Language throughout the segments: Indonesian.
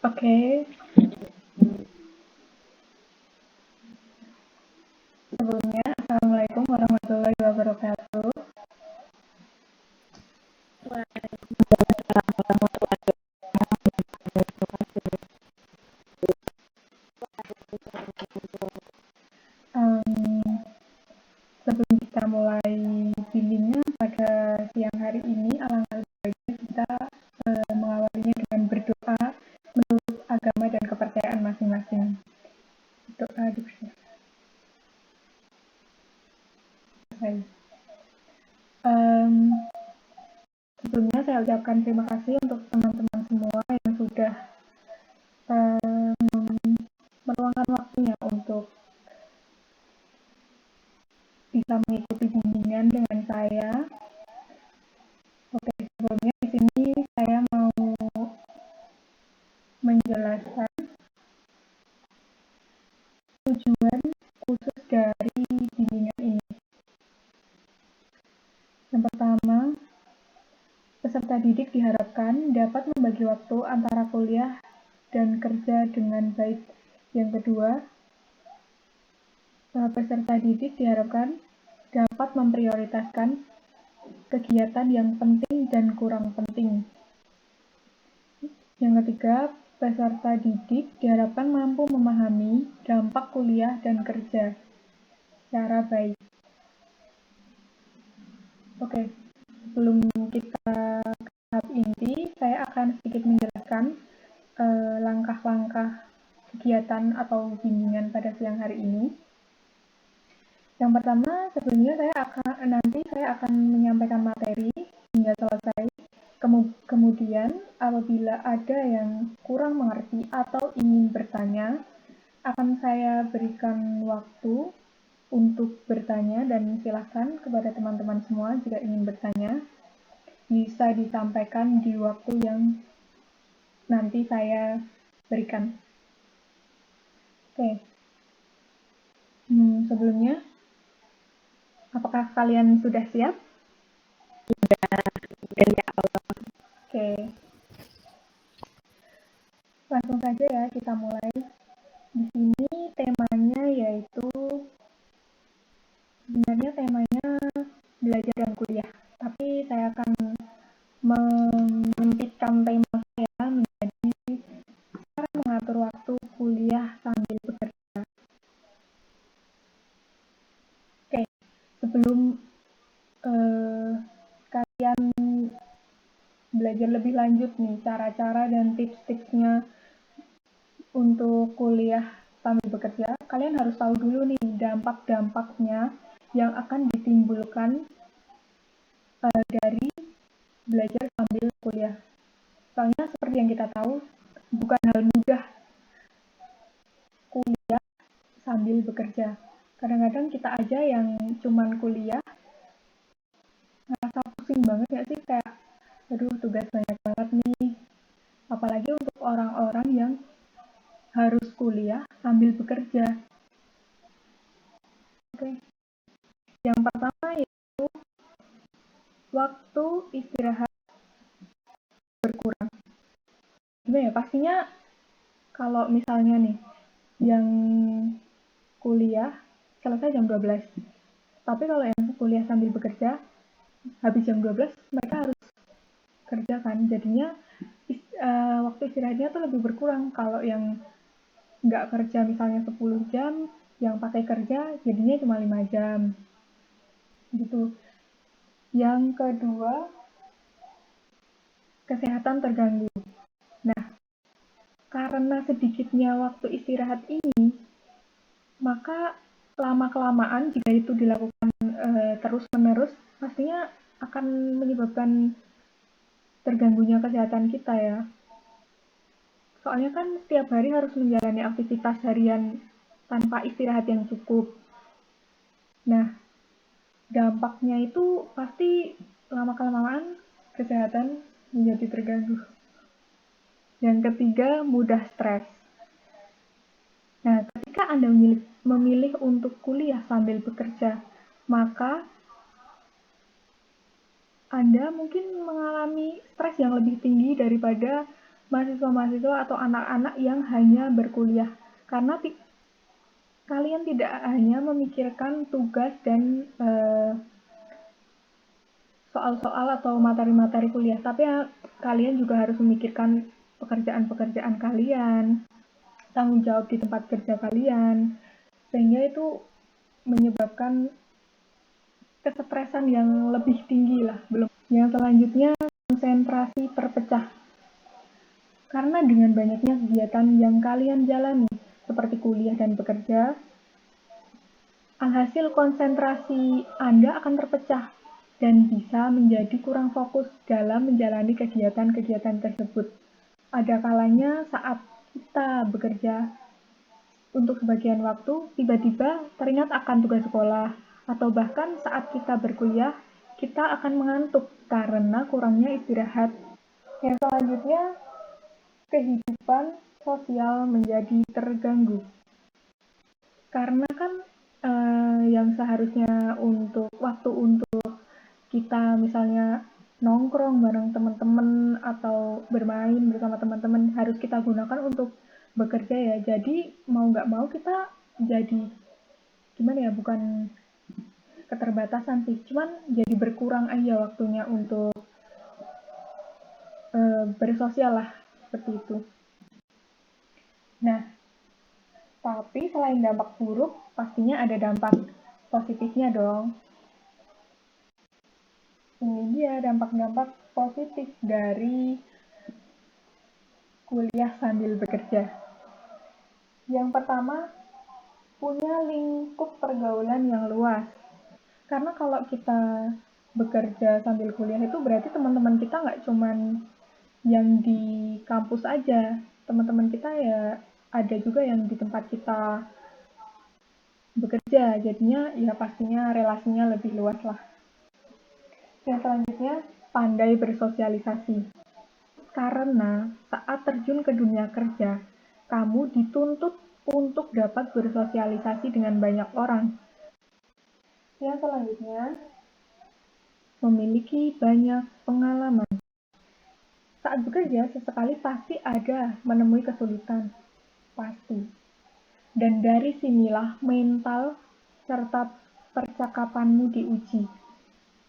Oke, sebelumnya Assalamualaikum warahmatullahi wabarakatuh. Em, Sebelum kita mulai bimbingan pada siang hari ini, alangkah baiknya kita mengawalinya dengan berdoa menurut agama dan kepercayaan masing-masing. Doa dipercayai. Em, Sebelumnya saya ucapkan terima kasih untuk teman-teman semua yang sudah meluangkan waktunya untuk bisa mengikuti bimbingan dengan saya. Oke, sebelumnya di sini saya mau menjelaskan tujuan khusus dari bimbingan ini. Yang pertama, peserta didik diharapkan dapat membagi waktu antara kuliah dan kerja dengan baik. Yang kedua, peserta didik diharapkan dapat memprioritaskan kegiatan yang penting dan kurang penting. Yang ketiga, peserta didik diharapkan mampu memahami dampak kuliah dan kerja secara baik. Oke, sebelum kita ke tahap inti, saya akan sedikit menjelaskan langkah-langkah kegiatan atau bimbingan pada siang hari ini. Yang pertama, sebelumnya saya akan menyampaikan materi hingga selesai. Kemudian, apabila ada yang kurang mengerti atau ingin bertanya, akan saya berikan waktu untuk bertanya dan silakan kepada teman-teman semua jika ingin bertanya bisa disampaikan di waktu yang nanti saya berikan. Oke. Sebelumnya, apakah kalian sudah siap? Oke. Langsung saja ya kita mulai. Di sini temanya yaitu sebenarnya temanya belajar dan kuliah. Tapi saya akan menyempitkan tema saya menjadi cara mengatur waktu kuliah sambil bekerja. Oke, sebelum kalian belajar lebih lanjut nih cara-cara dan tips-tipsnya untuk kuliah sambil bekerja, kalian harus tahu dulu nih dampak-dampaknya yang akan ditimbulkan dari belajar sambil kuliah. Soalnya seperti yang kita tahu, bukan hal mudah kuliah sambil bekerja. Kadang-kadang kita aja yang cuman kuliah ngerasa pusing banget gak sih, kayak aduh tugas banyak banget nih. Apalagi untuk orang-orang yang harus kuliah sambil bekerja. Oke. Yang pertama yaitu waktu istirahat berkurang. Gimana ya, pastinya kalau misalnya nih yang kuliah selesai jam 12. Tapi kalau yang kuliah sambil bekerja habis jam 12 mereka harus kerja kan. Jadinya waktu istirahatnya tuh lebih berkurang. Kalau yang nggak kerja misalnya 10 jam, yang pakai kerja jadinya cuma 5 jam. Gitu. Yang kedua, kesehatan terganggu. Nah, karena sedikitnya waktu istirahat ini, maka lama-kelamaan jika itu dilakukan terus-menerus, pastinya akan menyebabkan terganggunya kesehatan kita ya. Soalnya kan setiap hari harus menjalani aktivitas harian tanpa istirahat yang cukup. Nah, dampaknya itu pasti lama-kelamaan kesehatan menjadi terganggu. Yang ketiga, mudah stres. Nah, ketika Anda memilih untuk kuliah sambil bekerja, maka Anda mungkin mengalami stres yang lebih tinggi daripada mahasiswa-mahasiswa atau anak-anak yang hanya berkuliah, karena kalian tidak hanya memikirkan tugas dan soal-soal atau materi-materi kuliah, tapi kalian juga harus memikirkan pekerjaan-pekerjaan kalian, tanggung jawab di tempat kerja kalian, sehingga itu menyebabkan kesetresan yang lebih tinggi lah. Yang selanjutnya, konsentrasi terpecah. Karena dengan banyaknya kegiatan yang kalian jalani, seperti kuliah dan bekerja, alhasil konsentrasi Anda akan terpecah dan bisa menjadi kurang fokus dalam menjalani kegiatan-kegiatan tersebut. Ada kalanya saat kita bekerja untuk sebagian waktu, tiba-tiba teringat akan tugas sekolah, atau bahkan saat kita berkuliah, kita akan mengantuk karena kurangnya istirahat. Yang selanjutnya, kehidupan sosial menjadi terganggu. Karena kan yang seharusnya untuk waktu untuk kita misalnya nongkrong bareng teman-teman atau bermain bersama teman-teman harus kita gunakan untuk bekerja ya. Jadi mau nggak mau kita jadi gimana ya, bukan keterbatasan sih, cuman jadi berkurang aja waktunya untuk bersosial lah, seperti itu. Nah, tapi selain dampak buruk, pastinya ada dampak positifnya dong. Ini dia dampak-dampak positif dari kuliah sambil bekerja. Yang pertama, punya lingkup pergaulan yang luas. Karena kalau kita bekerja sambil kuliah itu berarti teman-teman kita nggak cuman yang di kampus aja. Teman-teman kita ya ada juga yang di tempat kita bekerja. Jadinya ya pastinya relasinya lebih luas lah. Yang selanjutnya, pandai bersosialisasi. Karena saat terjun ke dunia kerja, kamu dituntut untuk dapat bersosialisasi dengan banyak orang. Yang selanjutnya, memiliki banyak pengalaman. Saat bekerja, sesekali pasti ada menemui kesulitan. Pasti. Dan dari sinilah mental serta percakapanmu diuji.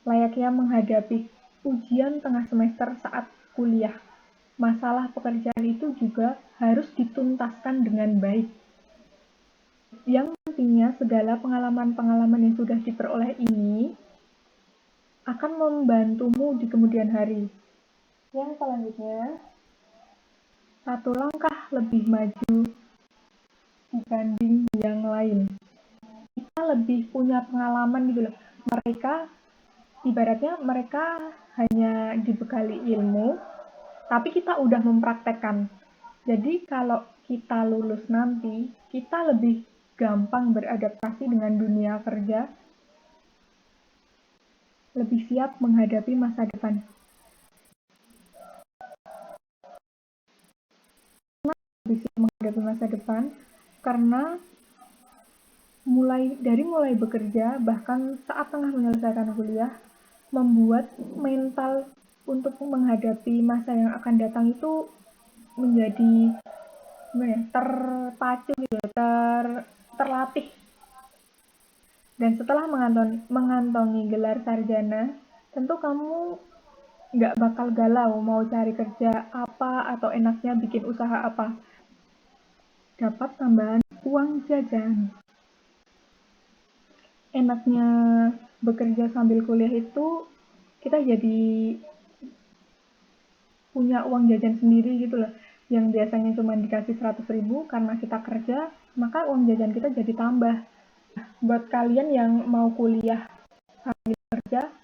Layaknya menghadapi ujian tengah semester saat kuliah. Masalah pekerjaan itu juga harus dituntaskan dengan baik. Yang nantinya segala pengalaman-pengalaman yang sudah diperoleh ini akan membantumu di kemudian hari. Yang selanjutnya, satu langkah lebih maju dibanding yang lain. Kita lebih punya pengalaman gitu loh. Ibaratnya mereka hanya dibekali ilmu, tapi kita udah mempraktekkan. Jadi kalau kita lulus nanti, kita lebih gampang beradaptasi dengan dunia kerja, lebih siap menghadapi masa depan. Lebih siap menghadapi masa depan, karena mulai bekerja, bahkan saat tengah menyelesaikan kuliah, membuat mental untuk menghadapi masa yang akan datang itu menjadi terpacu gitu, terlatih. Dan setelah mengantongi gelar sarjana, tentu kamu nggak bakal galau mau cari kerja apa atau enaknya bikin usaha apa. Dapat tambahan uang jajan. Enaknya bekerja sambil kuliah itu kita jadi punya uang jajan sendiri gitu loh, yang biasanya cuma dikasih 100.000 karena kita kerja, maka uang jajan kita jadi tambah. Buat kalian yang mau kuliah sambil kerja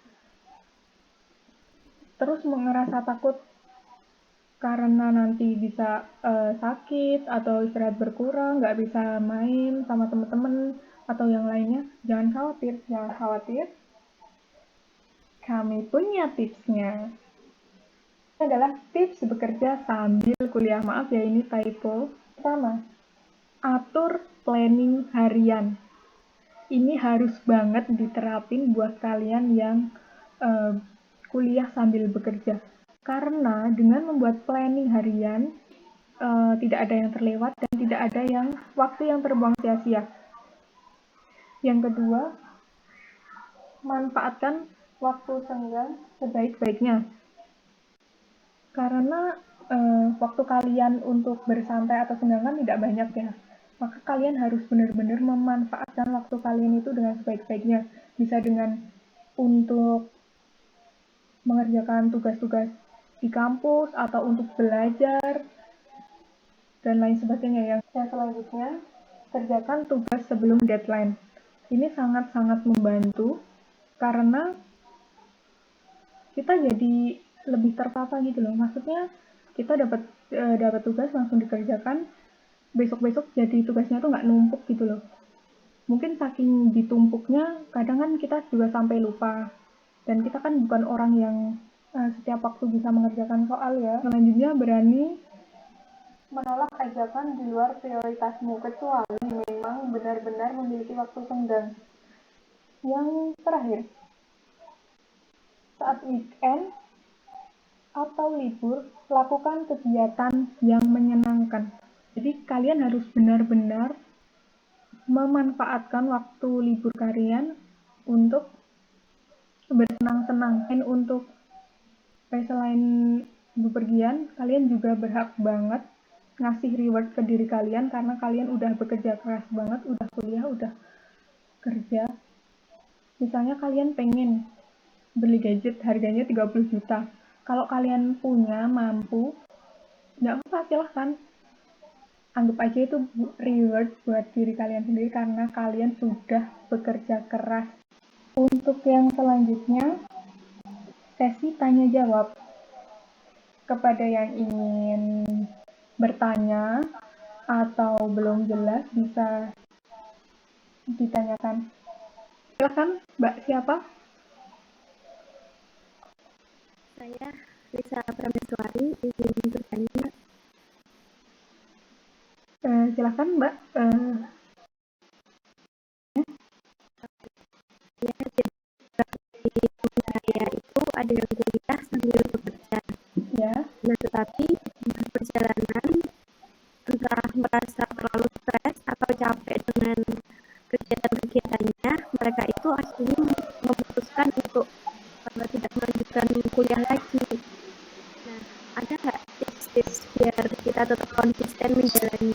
terus ngerasa takut karena nanti bisa sakit atau istirahat berkurang, nggak bisa main sama teman-teman atau yang lainnya, jangan khawatir, kami punya tipsnya. Ini adalah tips bekerja sambil kuliah. Maaf ya, ini typo. Pertama, atur planning harian. Ini harus banget diterapin buat kalian yang kuliah sambil bekerja. Karena dengan membuat planning harian, tidak ada yang terlewat dan tidak ada yang waktu yang terbuang sia-sia. Yang kedua, manfaatkan waktu senggang sebaik-baiknya. Karena waktu kalian untuk bersantai atau senggang kan tidak banyak ya. Maka kalian harus benar-benar memanfaatkan waktu kalian itu dengan sebaik-baiknya. Bisa dengan untuk mengerjakan tugas-tugas di kampus atau untuk belajar dan lain sebagainya. Yang selanjutnya, kerjakan tugas sebelum deadline. Ini sangat-sangat membantu karena kita jadi lebih tertata gitu loh. Maksudnya kita dapat tugas langsung dikerjakan, besok-besok jadi tugasnya tuh nggak numpuk gitu loh. Mungkin saking ditumpuknya, kadang kan kita juga sampai lupa. Dan kita kan bukan orang yang setiap waktu bisa mengerjakan soal ya. Selanjutnya, berani menolak ajakan di luar prioritasmu, kecuali memang benar-benar memiliki waktu senggang. Yang terakhir, saat weekend atau libur, lakukan kegiatan yang menyenangkan. Jadi kalian harus benar-benar memanfaatkan waktu libur kalian untuk bersenang-senang. Dan untuk selain bepergian, kalian juga berhak banget ngasih reward ke diri kalian karena kalian udah bekerja keras banget, udah kuliah, udah kerja. Misalnya kalian pengen beli gadget harganya 30 juta. Kalau kalian punya, mampu, nggak apa-apa, silahkan. Anggap aja itu reward buat diri kalian sendiri karena kalian sudah bekerja keras. Untuk yang selanjutnya, sesi tanya jawab. Kepada yang ingin bertanya atau belum jelas bisa ditanyakan. Silakan, Mbak siapa? Saya Lisa Prameswari, izin bertanya. Silakan, Mbak. Ya, jadi di saya itu ada yang kuliah sambil bekerja. Ya. Nah, tetapi di perjalanan entah merasa terlalu stres atau capek dengan kegiatan-kegiatannya, mereka itu akhirnya memutuskan untuk tidak melanjutkan kuliah lagi. Nah, ada nggak tips-tips biar kita tetap konsisten menjalani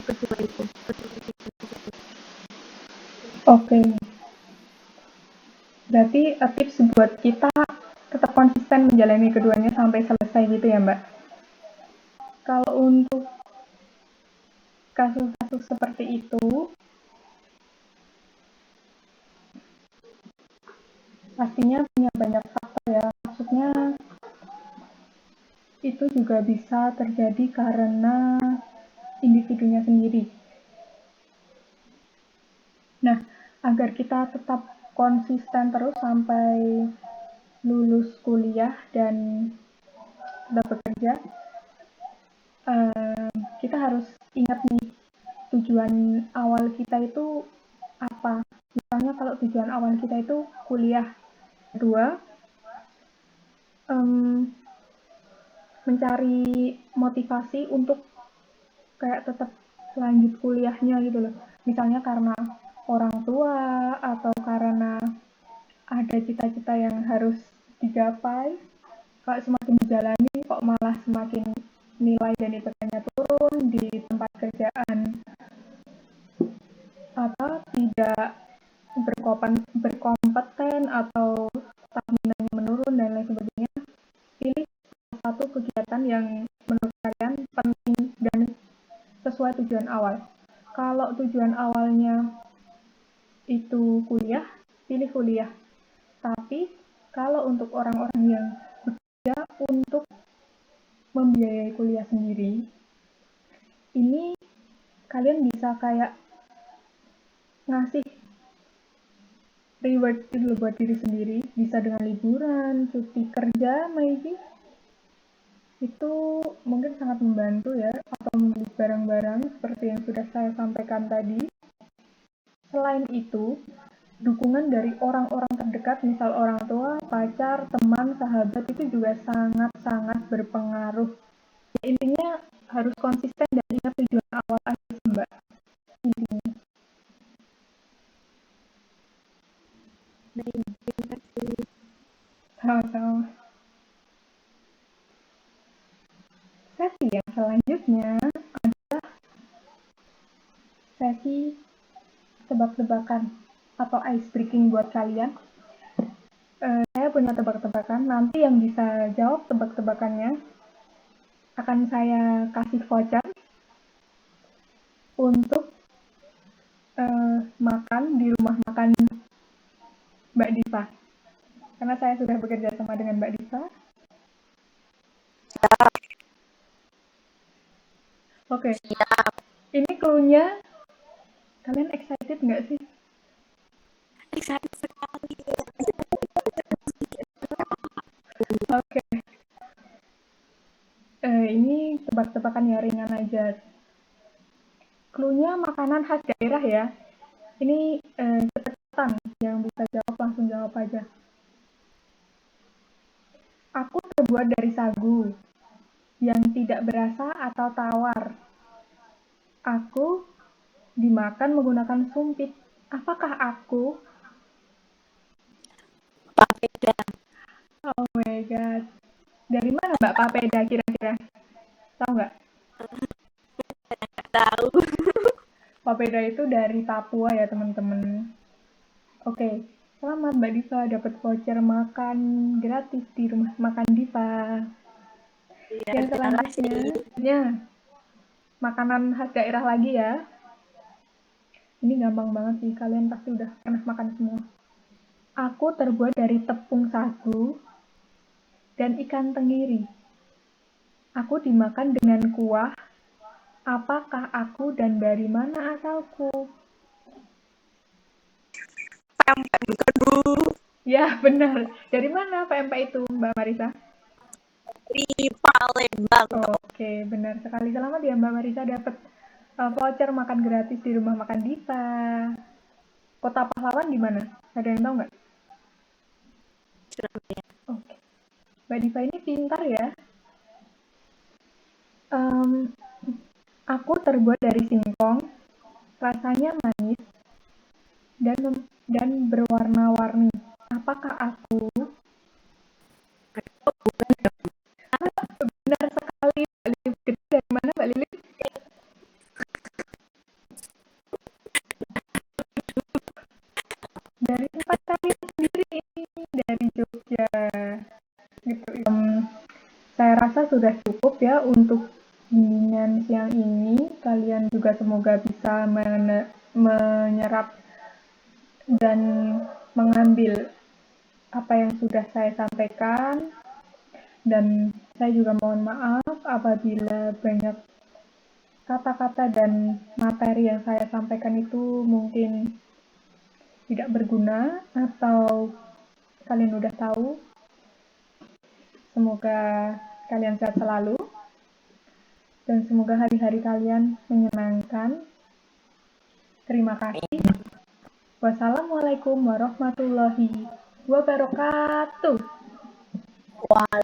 kedua itu? Oke. Berarti tips buat kita tetap konsisten menjalani keduanya sampai selesai gitu ya, Mbak? Kalau untuk kasus-kasus seperti itu, pastinya punya banyak faktor ya. Maksudnya itu juga bisa terjadi karena individunya sendiri. Nah, agar kita tetap konsisten terus sampai lulus kuliah dan tetap bekerja, kita harus ingat nih tujuan awal kita itu apa. Misalnya kalau tujuan awal kita itu kuliah. Kedua, mencari motivasi untuk kayak tetap lanjut kuliahnya gitu loh. Misalnya karena orang tua atau karena ada cita-cita yang harus digapai. Kalau semakin dijalani kok malah semakin nilai dan IPK-nya turun di tempat kerjaan atau tidak berkompeten atau staminanya menurun dan lain sebagainya. Pilih satu kegiatan yang menurut kalian penting dan sesuai tujuan awal. Kalau tujuan awalnya itu kuliah, pilih kuliah. Tapi kalau untuk orang-orang yang bekerja untuk membiayai kuliah sendiri, ini kalian bisa kayak ngasih reward itu buat diri sendiri, bisa dengan liburan, cuti kerja, maybe itu mungkin sangat membantu ya, atau membeli barang-barang seperti yang sudah saya sampaikan tadi. Selain itu, dukungan dari orang-orang terdekat, misal orang tua, pacar, teman, sahabat, itu juga sangat-sangat berpengaruh. Ya, intinya harus konsisten dan ingat tujuan awal aja sih, Mbak. Intinya. Baik, terima kasih. Sama-sama. Sesi yang selanjutnya adalah sesi tebak-tebakan atau ice breaking buat kalian. Saya punya tebak-tebakan, nanti yang bisa jawab tebak-tebakannya akan saya kasih voucher untuk makan di rumah makan Mbak Diva. Karena saya sudah bekerja sama dengan Mbak Diva. Oke. Ini clue-nya, kalian excited nggak sih? Excited sekali. Oke. Ini tebak-tebakan ya, ringan aja. Clue-nya makanan khas daerah ya. Ini cepetan, yang bisa jawab langsung jawab aja. Aku terbuat dari sagu yang tidak berasa atau tawar. Aku dimakan menggunakan sumpit. Apakah aku? Papeda. Oh my god. Dari mana Mbak Papeda kira-kira? Tahu nggak? Tahu. Papeda itu dari Papua ya teman-teman. Oke, selamat Mbak Diva dapat voucher makan gratis di rumah makan Diva. Ya, Yang terima selanjutnya, kasih. ya, makanan khas daerah lagi ya. Ini gampang banget sih, kalian pasti udah pernah makan semua. Aku terbuat dari tepung sagu dan ikan tenggiri. Aku dimakan dengan kuah. Apakah aku dan dari mana asalku? Pempek bukan, Bu. Ya, benar. Dari mana pempek itu, Mbak Marisa? Di Palembang. Oke, benar sekali. Selamat ya Mbak Marisa dapat voucher makan gratis di rumah makan Diva. Kota pahlawan di mana? Ada yang tahu nggak? Surabaya. Oke. Mbak Diva ini pintar ya. Em, aku terbuat dari singkong, rasanya manis dan berwarna-warni. Apakah aku? Benar sekali, Mbak Lilith. Itu dari mana, Mbak Lilith? Dari tempat kalian sendiri ini, dari Jogja. Gitu. Saya rasa sudah cukup ya untuk bimbingan siang ini. Kalian juga semoga bisa menyerap dan mengambil apa yang sudah saya sampaikan. Dan saya juga mohon maaf apabila banyak kata-kata dan materi yang saya sampaikan itu mungkin tidak berguna atau kalian udah tahu. Semoga kalian sehat selalu dan semoga hari-hari kalian menyenangkan. Terima kasih. Wassalamualaikum warahmatullahi wabarakatuh.